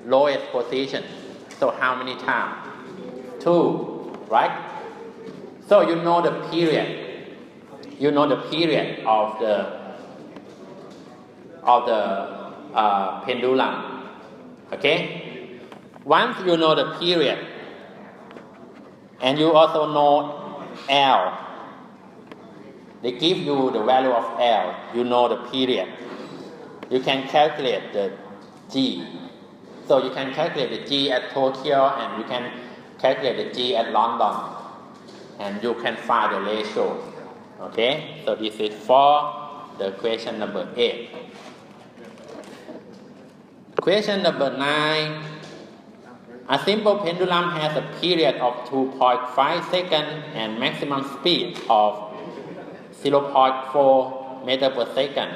lowest position. So how many times? 2, right? So you know the period. You know the period of the pendulum. Okay? Once you know the period, and you also know L, they give you the value of L, you know the period. You can calculate the G. So you can calculate the G at Tokyo and you can calculate the G at London. And you can find the ratio. Okay? So this is for the question number 8. Question number 9. A simple pendulum has a period of 2.5 seconds and maximum speed of 0.4 meter per second.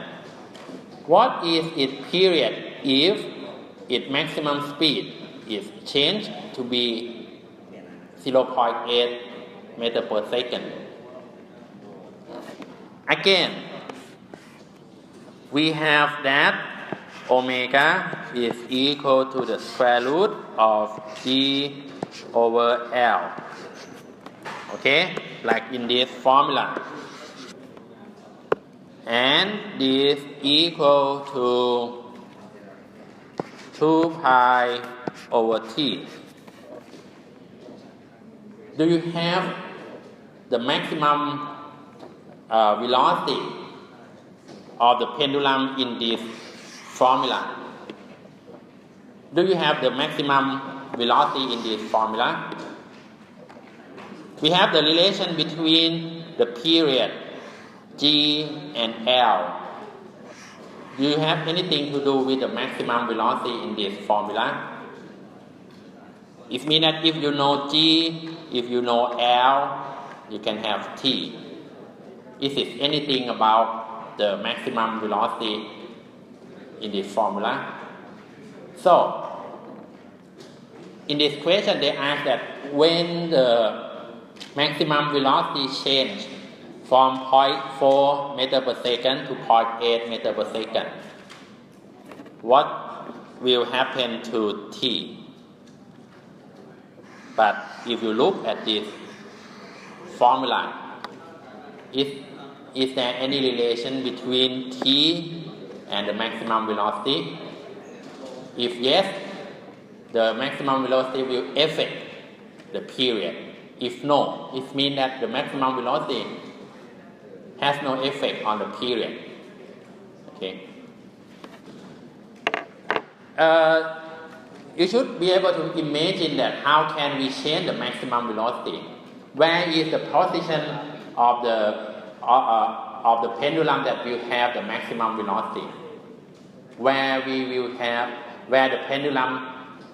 What is its period if its maximum speed is changed to be 0.8 meter per second? Again, we have that omega is equal to the square root of G over L. Okay, like in this formula. And this equal to 2 pi over T. Do you have the maximum velocity of the pendulum in this formula? Do you have the maximum velocity in this formula? We have the relation between the period G and L. Do you have anything to do with the maximum velocity in this formula? It means that if you know G, if you know L, you can have T. Is it anything about the maximum velocity in this formula? So, in this question they ask that when the maximum velocity change from 0.4 meter per second to 0.8 meter per second, what will happen to T? But if you look at this formula, is there any relation between T and the maximum velocity? If yes, the maximum velocity will affect the period. If no, it means that the maximum velocity has no effect on the period. Okay. You should be able to imagine that how can we change the maximum velocity? Where is the position of the pendulum that will have the maximum velocity? Where the pendulum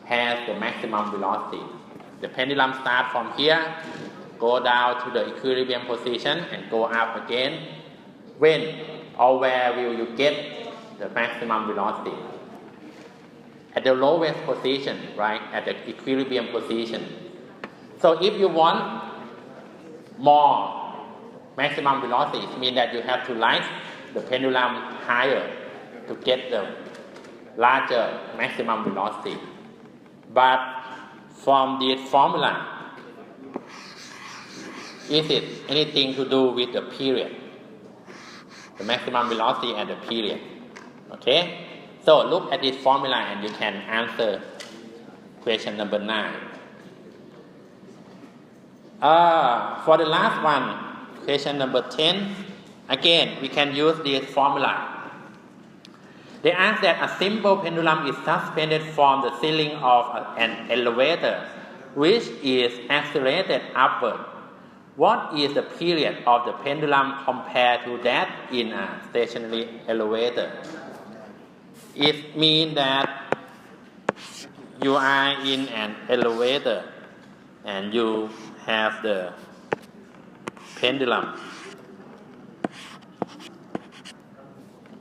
has the maximum velocity. The pendulum starts from here, go down to the equilibrium position and go up again. When or where will you get the maximum velocity? At the lowest position, right? At the equilibrium position. So if you want more maximum velocity, it means that you have to raise the pendulum higher to get the larger maximum velocity. But from this formula, is it anything to do with the period? The maximum velocity and the period. Okay? So look at this formula and you can answer question number 9. For the last one, question number 10, again, we can use this formula. They ask that a simple pendulum is suspended from the ceiling of an elevator, which is accelerated upward. What is the period of the pendulum compared to that in a stationary elevator? It means that you are in an elevator and you have the pendulum.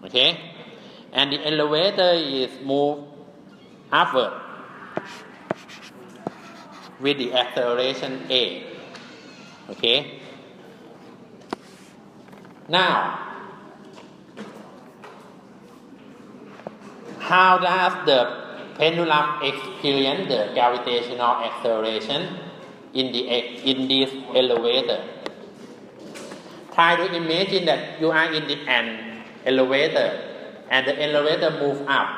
Okay? And the elevator is moved upward with the acceleration A. Okay? Now, how does the pendulum experience the gravitational acceleration in this elevator? Try to imagine that you are in an elevator and the elevator moves up.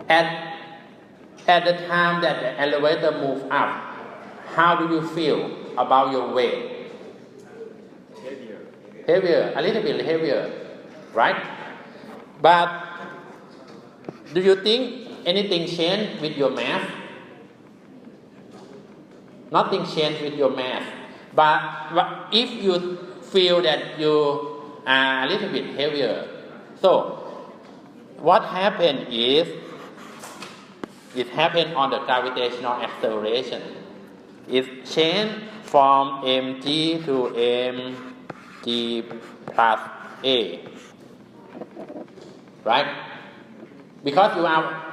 At the time that the elevator moves up, how do you feel about your weight? Heavier, a little bit heavier, right? But do you think anything changed with your mass? Nothing changed with your mass. But if you feel that you are a little bit heavier, so what happened is, it happened on the gravitational acceleration. It changed from mg to mg plus a. Right? Because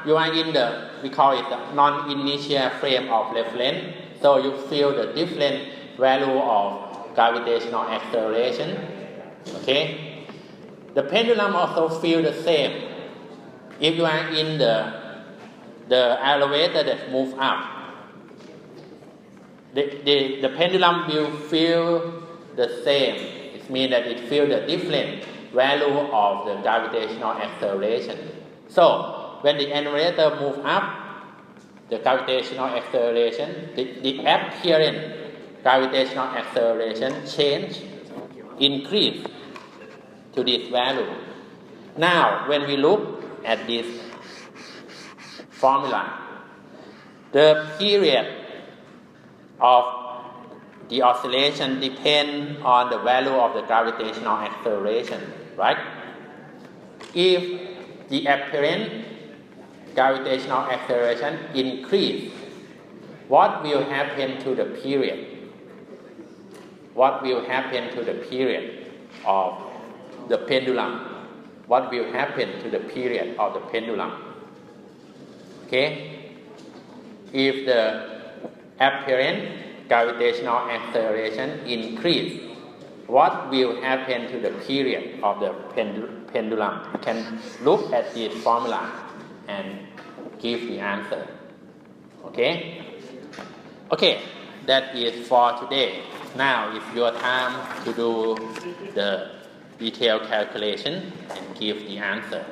you are in the, we call it the non-inertial frame of reference, so you feel the different value of gravitational acceleration. Okay? The pendulum also feel the same. If you are in the elevator that moves up, the pendulum will feel the same. It means that it feels the different value of the gravitational acceleration. So when the elevator moves up, the gravitational acceleration, the apparent gravitational acceleration change, increase to this value. Now, when we look at this formula, the period of the oscillation depends on the value of the gravitational acceleration, right? If the apparent gravitational acceleration increase, what will happen to the period? What will happen to the period of the pendulum? What will happen to the period of the pendulum? Okay? If the apparent gravitational acceleration increase, what will happen to the period of the pendulum? You can look at this formula and give the answer. Okay? Okay, that is for today. Now it's your time to do the detailed calculation and give the answer.